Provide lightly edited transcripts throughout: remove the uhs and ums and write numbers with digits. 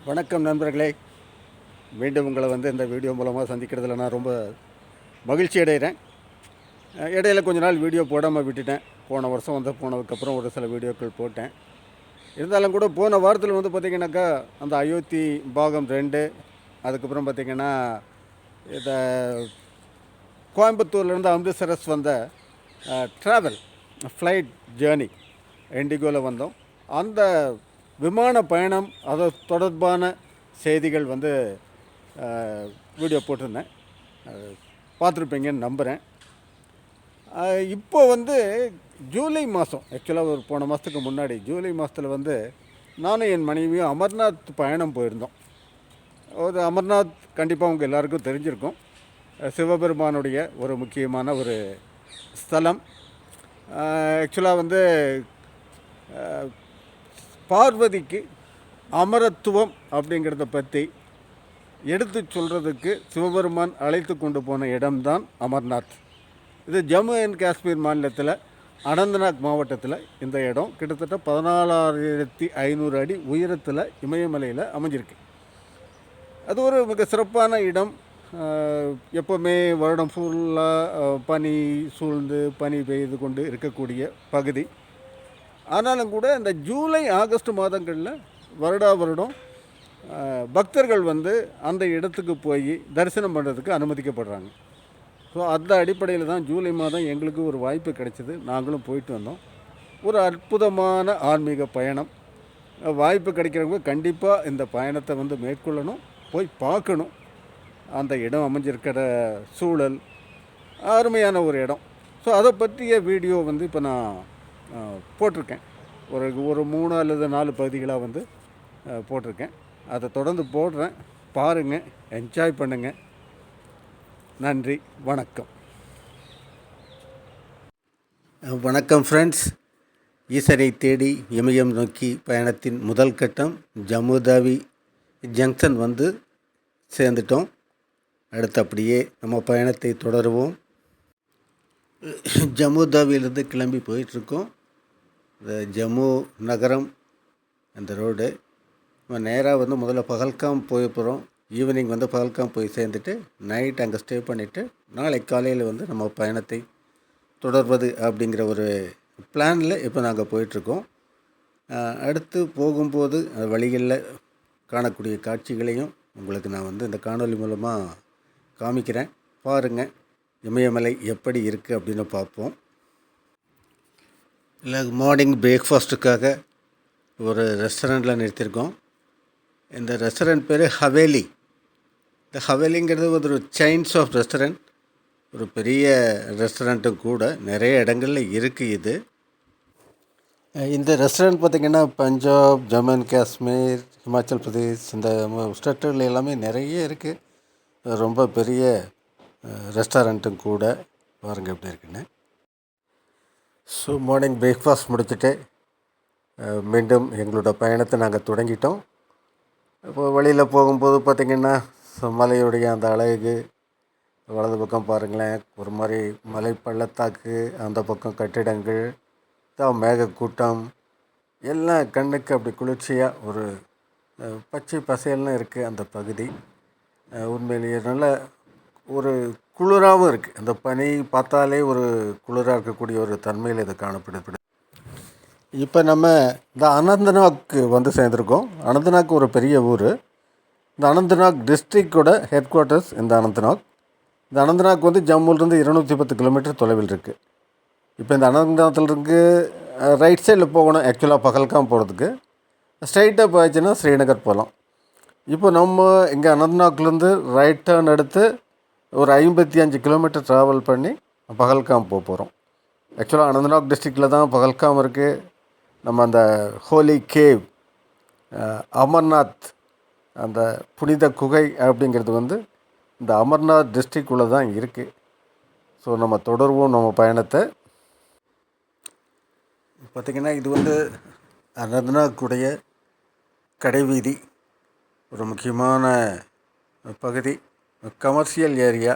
வணக்கம் நண்பர்களே. மீண்டும் உங்களை இந்த வீடியோ மூலமாக சந்திக்கிறதுல நான் ரொம்ப மகிழ்ச்சி அடைகிறேன். இடையில கொஞ்ச நாள் வீடியோ போடாமல் விட்டுட்டேன். போன வருஷம் போனதுக்கப்புறம் ஒரு சில வீடியோக்கள் போட்டேன். இருந்தாலும் கூட போன வாரத்தில் பார்த்திங்கனாக்கா அந்த அயோத்தி பாகம் 2, அதுக்கப்புறம் பார்த்திங்கன்னா இந்த கோயம்புத்தூர்லேருந்து அமிர்தசரஸ் வந்த ட்ராவல் ஃப்ளைட் ஜேர்னி இண்டிகோவில் வந்தோம். அந்த விமான பயணம் அது தொடர்பான செய்திகள் வீடியோ போட்டிருந்தேன், பார்த்துருப்பீங்கன்னு நம்புகிறேன். இப்போது ஜூலை மாதம், ஆக்சுவலாக ஒரு போன மாதத்துக்கு முன்னாடி ஜூலை மாதத்தில் நானும் என் மனைவியும் அமர்நாத் பயணம் போயிருந்தோம். ஒரு அமர்நாத் கண்டிப்பாக உங்கள் எல்லாருக்கும் தெரிஞ்சிருக்கும். சிவபெருமானுடைய ஒரு முக்கியமான ஒரு ஸ்தலம். ஆக்சுவலாக பார்வதிக்கு அமரத்துவம் அப்படிங்கிறத பற்றி எடுத்து சொல்கிறதுக்கு சிவபெருமான் அழைத்து கொண்டு போன இடம்தான் அமர்நாத். இது ஜம்மு அண்ட் காஷ்மீர் மாநிலத்தில் அனந்தநாக் மாவட்டத்தில் இந்த இடம் கிட்டத்தட்ட 14,500 அடி உயரத்தில் இமயமலையில் அமைஞ்சிருக்கு. அது ஒரு மிக சிறப்பான இடம். எப்போவுமே வருடம் ஃபுல்லாக பனி சூழ்ந்து பனி பெய்து கொண்டு இருக்கக்கூடிய பகுதி. ஆனாலும் கூட இந்த ஜூலை ஆகஸ்ட் மாதங்களில் வருடம் பக்தர்கள் அந்த இடத்துக்கு போய் தரிசனம் பண்ணுறதுக்கு அனுமதிக்கப்படுறாங்க. ஸோ அந்த அடிப்படையில் தான் ஜூலை மாதம் எங்களுக்கு ஒரு வாய்ப்பு கிடைச்சிது. நாங்களும் போயிட்டு வந்தோம். ஒரு அற்புதமான ஆன்மீக பயணம். வாய்ப்பு கிடைக்கிறவங்க கண்டிப்பாக இந்த பயணத்தை மேற்கொள்ளணும், போய் பார்க்கணும். அந்த இடம் அமைஞ்சிருக்கிற சூழல் அருமையான ஒரு இடம். ஸோ அதை பற்றிய வீடியோ இப்போ நான் போட்டிருக்கேன். ஒரு 3 அல்லது 4 பகுதிகளாக போட்டிருக்கேன். அதை தொடர்ந்து போடுறேன், பாருங்கள், என்ஜாய் பண்ணுங்கள். நன்றி, வணக்கம். வணக்கம் ஃப்ரெண்ட்ஸ். ஈசனை தேடி இமயம் நோக்கி பயணத்தின் முதல் கட்டம் ஜம்மு தாவி ஜங்ஷன் சேர்ந்துட்டோம். அடுத்து அப்படியே நம்ம பயணத்தை தொடருவோம். ஜம்மு தாவியிலிருந்து கிளம்பி போயிட்டுருக்கோம். இந்த ஜம்மு நகரம் அந்த ரோடு நம்ம நேராக முதல்ல பகல்காம் போய் போகிறோம். ஈவினிங் பகல்காம் போய் சேர்ந்துட்டு நைட் அங்கே ஸ்டே பண்ணிவிட்டு நாளைக்கு காலையில் நம்ம பயணத்தை தொடர்வது அப்படிங்கிற ஒரு பிளானில் இப்போ நாங்கள் போயிட்டுருக்கோம். அடுத்து போகும்போது வழிகளில் காணக்கூடிய காட்சிகளையும் உங்களுக்கு நான் இந்த காணொலி மூலமாக காமிக்கிறேன். பாருங்கள், இமயமலை எப்படி இருக்குது அப்படின்னு பார்ப்போம். இல்லை, மார்னிங் பிரேக்ஃபாஸ்ட்டுக்காக ஒரு ரெஸ்டாரண்ட்டில் நிறுத்தியிருக்கோம். இந்த ரெஸ்டாரண்ட் பேர் ஹவேலி. இந்த ஹவேலிங்கிறது ஒரு செயின்ஸ் ஆஃப் ரெஸ்டாரண்ட், ஒரு பெரிய ரெஸ்டாரண்ட்டும் கூட. நிறைய இடங்களில் இருக்குது இது. இந்த ரெஸ்டாரண்ட் பார்த்திங்கன்னா பஞ்சாப், ஜம்மு அண்ட் காஷ்மீர், ஹிமாச்சல் பிரதேஷ் இந்த ஸ்டேட்டுகள் எல்லாமே நிறைய இருக்குது. ரொம்ப பெரிய ரெஸ்டாரண்ட்டும் கூட. பாருங்கள் எப்படி இருக்குன்னு. ஸோ மார்னிங் பிரேக்ஃபாஸ்ட் முடிச்சுட்டு மீண்டும் எங்களோட பயணத்தை நாங்கள் தொடங்கிட்டோம். இப்போ வழியில் போகும்போது பார்த்திங்கன்னா மலையுடைய அந்த அழகு, வலது பக்கம் பாருங்களேன், ஒரு மாதிரி மலை பள்ளத்தாக்கு, அந்த பக்கம் கட்டிடங்கள், மேகக்கூட்டம் எல்லாம் கண்ணுக்கு அப்படி குளிர்ச்சியாக ஒரு பச்சை பசேல்னு இருக்குது அந்த பகுதி. உண்மையிலேயே நல்ல ஒரு குளிராகவும் இருக்குது. அந்த பனி பார்த்தாலே ஒரு குளிராக இருக்கக்கூடிய ஒரு தன்மையில் இது காணப்படுது. இப்போ நம்ம இந்த அனந்தநாக் சேர்ந்துருக்கோம். அனந்தநாக் ஒரு பெரிய ஊர். இந்த அனந்தநாக் டிஸ்ட்ரிக்டோட ஹெட் குவார்ட்டர்ஸ் இந்த அனந்தநாக். இந்த அனந்தநாக் ஜம்முலேருந்து 210 கிலோமீட்டர் தொலைவில் இருக்குது. இப்போ இந்த அனந்தநாத்திலிருந்து ரைட் சைடில் போகணும். ஆக்சுவலாக பகல்காம் போகிறதுக்கு ஸ்ட்ரைட்டாக போயிடுச்சுன்னா ஸ்ரீநகர் போகலாம். இப்போ நம்ம இங்கே அனந்தநாக்லேருந்து ரைட் டர்ன் எடுத்து ஒரு 55 கிலோமீட்டர் ட்ராவல் பண்ணி பகல்காம் போக போகிறோம். ஆக்சுவலாக அனந்தநாக் டிஸ்ட்ரிக்டில் தான் பகல்காம் இருக்குது. நம்ம அந்த ஹோலி கேவ், அமர்நாத் அந்த புனித குகை அப்படிங்கிறது இந்த அமர்நாத் டிஸ்ட்ரிக்குள்ளே தான் இருக்குது. ஸோ நம்ம தொடர்வோம் நம்ம பயணத்தை. பார்த்திங்கன்னா இது அனந்தநாக்குடைய கடைவீதி, ஒரு முக்கியமான பகுதி, கமர்ஷியல் ஏரியா.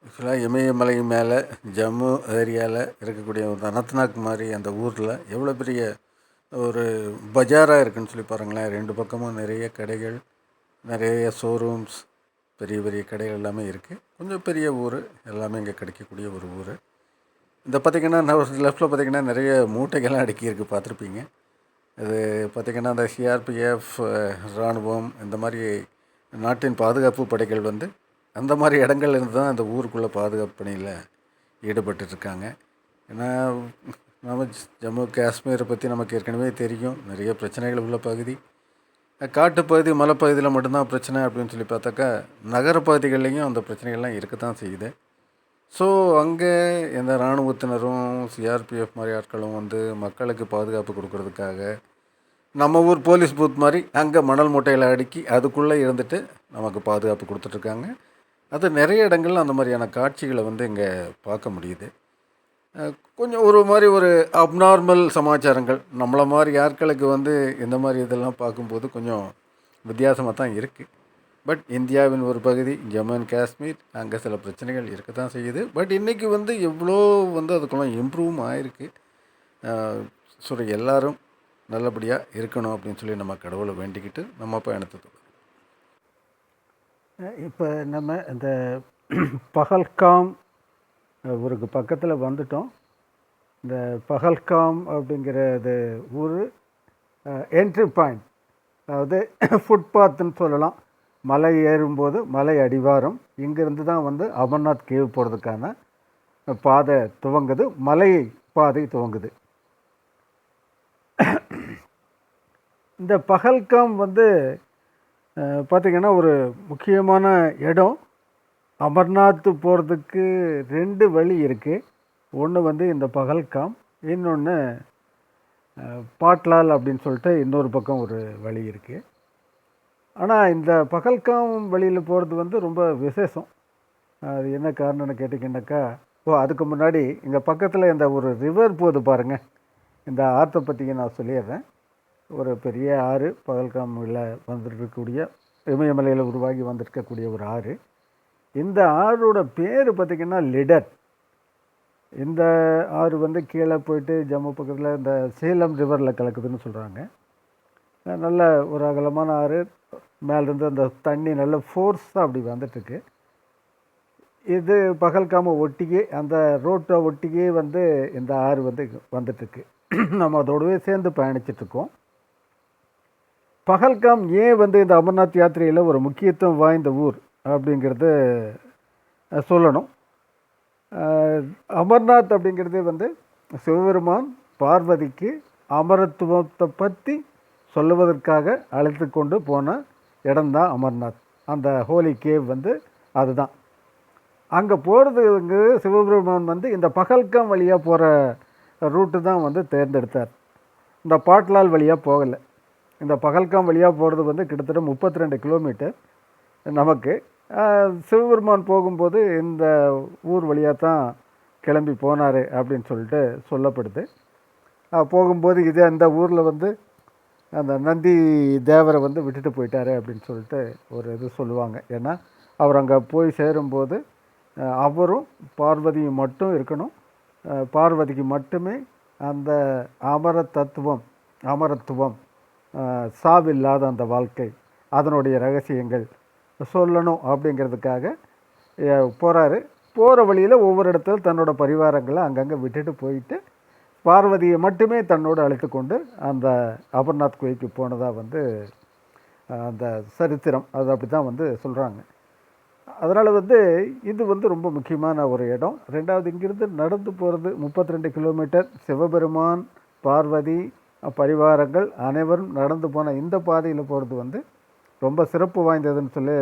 ஆக்சுவலாக இமயமலை மேலே ஜம்மு ஏரியாவில் இருக்கக்கூடிய ஒரு அனந்தநாக் மாதிரி அந்த ஊரில் எவ்வளோ பெரிய ஒரு பஜாராக இருக்குதுன்னு சொல்லி பாருங்களேன். 2 பக்கமும் நிறைய கடைகள், நிறைய ஷோரூம்ஸ், பெரிய பெரிய கடைகள் எல்லாமே இருக்குது. கொஞ்சம் பெரிய ஊர், எல்லாமே இங்கே கிடைக்கக்கூடிய ஒரு ஊர். இந்த பார்த்திங்கன்னா நான் லெஃப்ட்டில் பார்த்திங்கன்னா நிறைய மூட்டைகள்லாம் அடுக்கியிருக்கு, பார்த்துருப்பீங்க. இது பார்த்திங்கன்னா அந்த சிஆர்பிஎஃப், இராணுவம், இந்த மாதிரி நாட்டின் பாதுகாப்பு படைகள் வந்து அந்த மாதிரி இடங்கள்ல இருந்து தான் அந்த ஊருக்குள்ளே பாதுகாப்பு பணியில் ஈடுபட்டுருக்காங்க. ஏன்னா நம்ம ஜம்மு காஷ்மீரை பற்றி நமக்கு ஏற்கனவே தெரியும். நிறைய பிரச்சனைகள் உள்ள பகுதி. காட்டுப்பகுதி, மலைப்பகுதியில் மட்டும்தான் பிரச்சனை அப்படின்னு சொல்லி பார்த்தாக்கா, நகரப்பகுதிகள்லேயும் அந்த பிரச்சனைகள்லாம் இருக்கத்தான் செய்யுது. ஸோ அங்கே எந்த இராணுவத்தினரும் சிஆர்பிஎஃப் மாதிரி ஆட்களும் வந்து மக்களுக்கு பாதுகாப்பு கொடுக்கறதுக்காக நம்ம ஊர் போலீஸ் பூத் மாதிரி அங்கே மணல் மூட்டையில் அடுக்கி அதுக்குள்ளே இருந்துட்டு நமக்கு பாதுகாப்பு கொடுத்துட்ருக்காங்க. அது நிறைய இடங்கள்ல அந்த மாதிரியான காட்சிகளை வந்து இங்கே பார்க்க முடியுது. கொஞ்சம் ஒரு மாதிரி ஒரு அப்நார்மல் சமாச்சாரங்கள் நம்மளை மாதிரி ஆட்களுக்கு வந்து இந்த மாதிரி இதெல்லாம் பார்க்கும்போது கொஞ்சம் வித்தியாசமாக தான் இருக்குது. பட் இந்தியாவின் ஒரு பகுதி ஜம்மு அண்ட் காஷ்மீர், அங்கே சில பிரச்சனைகள் இருக்க தான் செய்யுது. பட் இன்றைக்கி வந்து எவ்வளோ வந்து அதுக்குள்ள இம்ப்ரூவும் ஆகிருக்கு. ஸோ எல்லோரும் நல்லபடியாக இருக்கணும் அப்படின்னு சொல்லி நம்ம கடவுளை வேண்டிக்கிட்டு நம்ம பயணத்தை தொடரும். இப்போ நம்ம இந்த பஹல்காம் ஊருக்கு பக்கத்தில் வந்துட்டோம். இந்த பஹல்காம் அப்படிங்கிறது ஊர் என்ட்ரி பாயிண்ட், அதாவது ஃபுட்பாத்துன்னு சொல்லலாம். மலை ஏறும்போது மலை அடிவாரம், இங்கேருந்து தான் வந்து அமர்நாத் கேவ் போகிறதுக்கான பாதை துவங்குது, மலை பாதை துவங்குது. இந்த பஹல்காம் வந்து பார்த்திங்கன்னா ஒரு முக்கியமான இடம். அமர்நாத் போகிறதுக்கு 2 வழி இருக்குது. ஒன்று வந்து இந்த பஹல்காம், இன்னொன்று பாட்லால் அப்படின்னு சொல்லிட்டு இன்னொரு பக்கம் ஒரு வழி இருக்குது. ஆனால் இந்த பஹல்காம் வழியில் போகிறது வந்து ரொம்ப விசேஷம். அது என்ன காரணம்னு கேட்டிங்கன்னாக்கா, அதுக்கு முன்னாடி இங்கே பக்கத்தில் இந்த ஒரு ரிவர் போகுது பாருங்கள். இந்த ஆற்றை பற்றி நான் சொல்லிடுறேன். ஒரு பெரிய ஆறு, பஹல்காமில் வந்துருக்கக்கூடிய, இமயமலையில் உருவாகி வந்திருக்கக்கூடிய ஒரு ஆறு. இந்த ஆறோட பேர் பார்த்திங்கன்னா லிடர். இந்த ஆறு வந்து கீழே போயிட்டு ஜம்மு பக்கத்தில் இந்த சேலம் ரிவரில் கலக்குதுன்னு சொல்கிறாங்க. நல்ல ஒரு அகலமான ஆறு, மேலேருந்து அந்த தண்ணி நல்ல ஃபோர்ஸாக அப்படி வந்துட்டுருக்கு. இது பஹல்காமை ஒட்டியே, அந்த ரோட்டை ஒட்டியே வந்து இந்த ஆறு வந்து வந்துட்டுருக்கு. நம்ம அதோடவே சேர்ந்து பயணிச்சிட்ருக்கோம். பஹல்காம் ஏன் வந்து இந்த அமர்நாத் யாத்திரையில் ஒரு முக்கியத்துவம் வாய்ந்த ஊர் அப்படிங்கிறது சொல்லணும். அமர்நாத் அப்படிங்கிறது வந்து சிவபெருமான் பார்வதிக்கு அமரத்துவத்தை பற்றி சொல்லுவதற்காக அழைத்து கொண்டு போன இடம்தான் அமர்நாத். அந்த ஹோலி கேவ் வந்து அதுதான். அங்கே போகிறதுக்கு சிவபெருமான் வந்து இந்த பஹல்காம் வழியாக போகிற ரூட்டு தான் வந்து தேர்ந்தெடுத்தார். இந்த பாட்லால் வழியாக போகலை. இந்த பஹல்காம் வழியாக போகிறது வந்து கிட்டத்தட்ட 32 கிலோமீட்டர். நமக்கு சிவபெருமான் போகும்போது இந்த ஊர் வழியாக தான் கிளம்பி போனார் அப்படின்னு சொல்லிட்டு சொல்லப்படுது. போகும்போது இதே அந்த ஊரில் வந்து அந்த நந்தி தேவரை வந்து விட்டுட்டு போயிட்டார் அப்படின்னு சொல்லிட்டு ஒரு இது சொல்லுவாங்க. ஏன்னா அவர் அங்கே போய் சேரும்போது அவரும் பார்வதியும் மட்டும் இருக்கணும். பார்வதிக்கு மட்டுமே அந்த அமரத்துவம், சாவில்லாத அந்த வாழ்க்கை, அதனுடைய ரகசியங்கள் சொல்லணும் அப்படிங்கிறதுக்காக போகிறாரு. போகிற வழியில் ஒவ்வொரு இடத்துல தன்னோட பரிவாரங்களை அங்கங்கே விட்டுட்டு போயிட்டு பார்வதியை மட்டுமே தன்னோடு அழைத்து கொண்டு அந்த அமர்நாத் குகைக்கு போனதாக வந்து அந்த சரித்திரம் அது அப்படி தான் வந்து சொல்கிறாங்க. அதனால் வந்து இது வந்து ரொம்ப முக்கியமான ஒரு இடம். ரெண்டாவது, இங்கிருந்து நடந்து போகிறது 32 கிலோமீட்டர். சிவபெருமான், பார்வதி, பரிவாரங்கள் அனைவரும் நடந்து போன இந்த பாதையில் போகிறது வந்து ரொம்ப சிறப்பு வாய்ந்ததுன்னு சொல்லி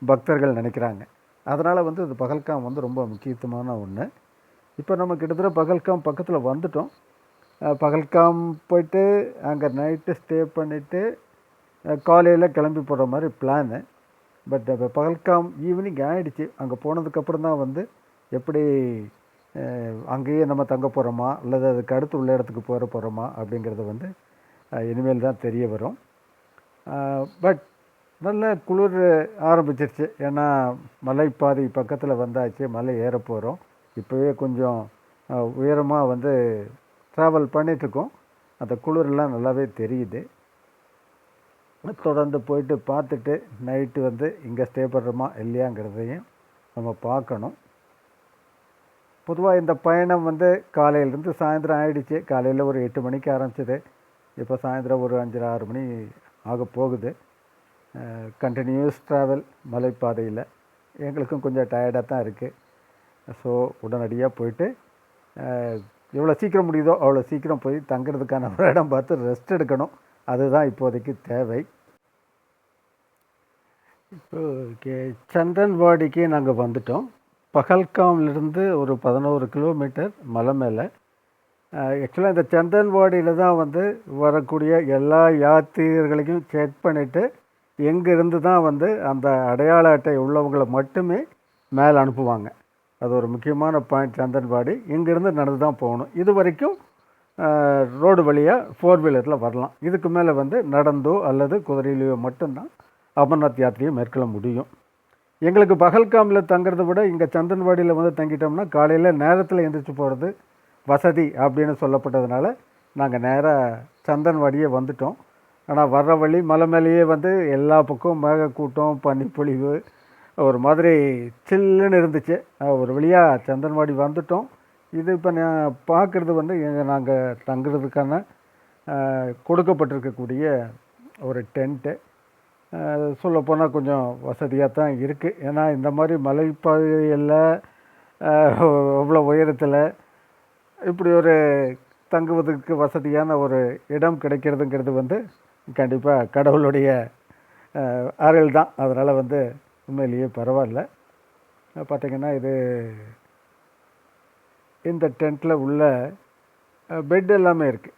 பக்தர்கள் நினைக்கிறாங்க. அதனால் வந்து இது பஹல்காம் வந்து ரொம்ப முக்கியத்துவமான ஒன்று. இப்போ நம்ம கிட்டத்தட்ட பஹல்காம் பக்கத்தில் வந்துட்டோம். பஹல்காம் போயிட்டு அங்கே நைட்டு ஸ்டே பண்ணிவிட்டு காலையில் கிளம்பி போகிற மாதிரி பிளானு. பட் இப்போ பஹல்காம் ஈவினிங் ஆகிடுச்சு. அங்கே போனதுக்கப்புறம் தான் வந்து எப்படி அங்கேயே நம்ம தங்க போகிறோமா அல்லது அதுக்கு அடுத்து உள்ள இடத்துக்கு போகிறோமா அப்படிங்கிறது வந்து இனிமேல் தான் தெரிய வரும். பட் நல்ல குளிர் ஆரம்பிச்சிருச்சு. ஏன்னா மலைப்பாதை பக்கத்தில் வந்தாச்சு, மலை ஏற போகிறோம். இப்போவே கொஞ்சம் உயரமாக வந்து ட்ராவல் பண்ணிகிட்ருக்கோம். அந்த குளிரெல்லாம் நல்லாவே தெரியுது. தொடர்ந்து போயிட்டு பார்த்துட்டு நைட்டு வந்து இங்கே ஸ்டே பண்ணுறோமா இல்லையாங்கிறதையும் நம்ம பார்க்கணும். பொதுவாக இந்த பயணம் வந்து காலையிலேருந்து சாயந்தரம் ஆகிடுச்சு. காலையில் ஒரு 8 மணிக்கு ஆரம்பிச்சது. இப்போ சாயந்தரம் ஒரு 5:30 6 மணி ஆக போகுது. கண்டினியூஸ் ட்ராவல் மலைப்பாதையில் எங்களுக்கும் கொஞ்சம் டயர்டாக தான் இருக்குது. ஸோ உடனடியாக போயிட்டு எவ்வளோ சீக்கிரம் முடியுதோ அவ்வளோ சீக்கிரம் போய் தங்குறதுக்கான ஒரு இடம் பார்த்து ரெஸ்ட் எடுக்கணும். அதுதான் இப்போதைக்கு தேவை. இப்போ சந்தன்வாடிக்கு நாங்கள் வந்துட்டோம். பகல்காம்லேருந்து ஒரு 11 கிலோமீட்டர் மலை மேலே. ஆக்சுவலாக இந்த சந்தன்வாடியில் தான் வந்து வரக்கூடிய எல்லா யாத்திரிகர்களையும் செக் பண்ணிவிட்டு எங்கேருந்து தான் வந்து அந்த அடையாள அட்டை உள்ளவங்களை மட்டுமே மேலே அனுப்புவாங்க. அது ஒரு முக்கியமான பாயிண்ட். சந்தன்வாடி இங்கேருந்து நடந்து தான் போகணும். இது வரைக்கும் ரோடு வழியாக 4 வீலரில் வரலாம். இதுக்கு மேலே வந்து நடந்தோ அல்லது குதிரையிலையோ மட்டும்தான் அமர்நாத் யாத்திரையை மேற்கொள்ள முடியும். எங்களுக்கு பகல்காமில் தங்குறத விட இங்கே சந்தன்வாடியில் வந்து தங்கிட்டோம்னா காலையில் நேரத்தில் எழுந்திரிச்சு போகிறது வசதி அப்படின்னு சொல்லப்பட்டதுனால நாங்கள் நேராக சந்தன்வாடியே வந்துட்டோம். ஆனால் வர்ற வழி மலை மேலேயே வந்து எல்லா பக்கம் மேகக்கூட்டம், பனிப்பொழிவு, ஒரு மாதிரி சில்லுன்னு இருந்துச்சு. ஒரு வழியாக சந்தன்வாடி வந்துட்டோம். இது இப்போ நான் பார்க்குறது வந்து நாங்கள் தங்குறதுக்கான கொடுக்கப்பட்டிருக்கக்கூடிய ஒரு டென்ட்டு. சொல்லப்போனால் கொஞ்சம் வசதியாக தான் இருக்குது. ஏன்னா இந்த மாதிரி மலைப்பகுதியில் அவ்வளோ உயரத்தில் இப்படி ஒரு தங்குவதற்கு வசதியான ஒரு இடம் கிடைக்கிறதுங்கிறது வந்து கண்டிப்பாக கடவுளுடைய அருள் தான். அதனால் வந்து உண்மையிலேயே பரவாயில்ல. பார்த்திங்கன்னா இது இந்த டென்ட்டில் உள்ள பெட் எல்லாமே இருக்குது.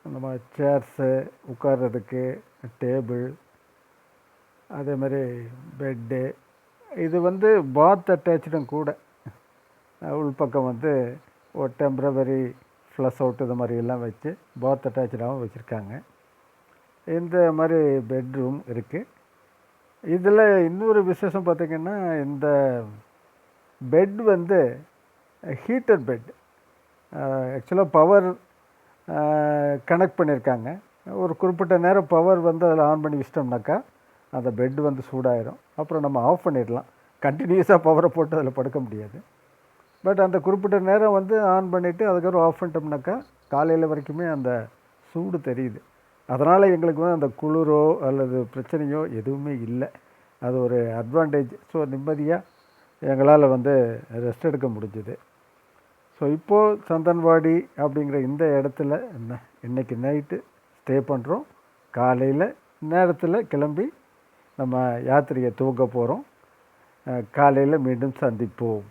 நம்ம சேர்ஸு, உட்கார்றதுக்கு டேபிள், அதேமாதிரி பெட்டு. இது வந்து பாத் அட்டாச்சும் கூட. உள்பக்கம் வந்து ஒரு டெம்ப்ரவரி ஃப்ளஷ் அவுட் இது மாதிரி எல்லாம் வச்சு பாத் அட்டாச்சாகவும் வச்சுருக்காங்க. இந்த மாதிரி பெட்ரூம் இருக்குது. இதில் இன்னொரு விசேஷம் பார்த்திங்கன்னா இந்த பெட் வந்து ஹீட்டர் பெட். ஆக்சுவலாக பவர் கனெக்ட் பண்ணியிருக்காங்க. ஒரு குறிப்பிட்ட நேரம் பவர் வந்து அதில் ஆன் பண்ணி வச்சிட்டோம்னாக்கா அந்த பெட் வந்து சூடாயிரும். அப்புறம் நம்ம ஆஃப் பண்ணிடலாம். கண்டினியூஸாக பவரை போட்டு அதில் படுக்க முடியாது. பட் அந்த குறிப்பிட்ட நேரம் வந்து ஆன் பண்ணிவிட்டு அதுக்கப்புறம் ஆஃப் பண்ணிட்டோம்னாக்கா காலையில் வரைக்குமே அந்த சூடு தெரியுது. அதனால் எங்களுக்கு வந்து அந்த குளிரோ அல்லது பிரச்சனையோ எதுவுமே இல்லை. அது ஒரு அட்வான்டேஜ். ஸோ நிம்மதியாக எங்களால் வந்து ரெஸ்ட் எடுக்க முடிஞ்சுது. ஸோ இப்போது சந்தன்வாடி அப்படிங்கிற இந்த இடத்துல இன்றைக்கி நைட்டு ஸ்டே பண்ணுறோம். காலையில் நேரத்தில் கிளம்பி நம்ம யாத்திரையை துவங்க போகிறோம். காலையில் மீண்டும் சந்திப்போம்.